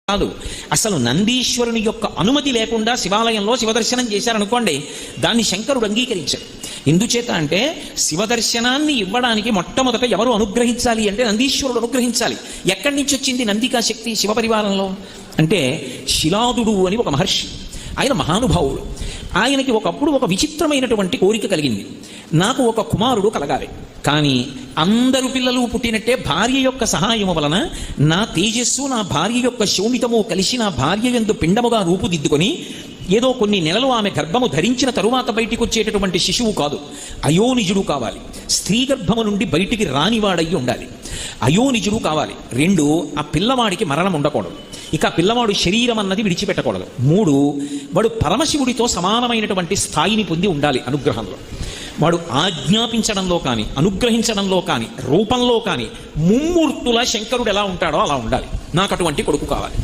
కాదు. అసలు నందీశ్వరుని యొక్క అనుమతి లేకుండా శివాలయంలో శివదర్శనం చేశారనుకోండి, దాన్ని శంకరుడు అంగీకరించాడు. ఎందుచేత అంటే శివదర్శనాన్ని ఇవ్వడానికి మొట్టమొదట ఎవరు అనుగ్రహించాలి అంటే నందీశ్వరుడు అనుగ్రహించాలి. ఎక్కడి నుంచి వచ్చింది నందికా శక్తి శివపరివారంలో అంటే శిలాదుడు అని ఒక మహర్షి, ఆయన మహానుభావుడు. ఆయనకి ఒకప్పుడు ఒక విచిత్రమైనటువంటి కోరిక కలిగింది, నాకు ఒక కుమారుడు కలగాలి, కానీ అందరు పిల్లలు పుట్టినట్టే భార్య యొక్క సహాయము వలన నా తేజస్సు నా భార్య యొక్క శోణితము కలిసి నా భార్య యందు పిండముగా రూపుదిద్దుకొని ఏదో కొన్ని నెలలు ఆమె గర్భము ధరించిన తరువాత బయటికి వచ్చేటటువంటి శిశువు కాదు, అయోనిజుడు కావాలి. స్త్రీ గర్భము నుండి బయటికి రానివాడయ్యి ఉండాలి, అయోనిజుడు కావాలి. 2, ఆ పిల్లవాడికి మరణం ఉండకూడదు, ఇక పిల్లవాడు శరీరం అన్నది విడిచిపెట్టకూడదు. 3, వాడు పరమశివుడితో సమానమైనటువంటి స్థాయిని పొంది ఉండాలి అనుగ్రహంలో. వాడు ఆజ్ఞాపించడంలో కానీ అనుగ్రహించడంలో కానీ రూపంలో కానీ ముమ్మూర్తుల శంకరుడు ఎలా ఉంటాడో అలా ఉండాలి. నాకు అటువంటి కొడుకు కావాలి.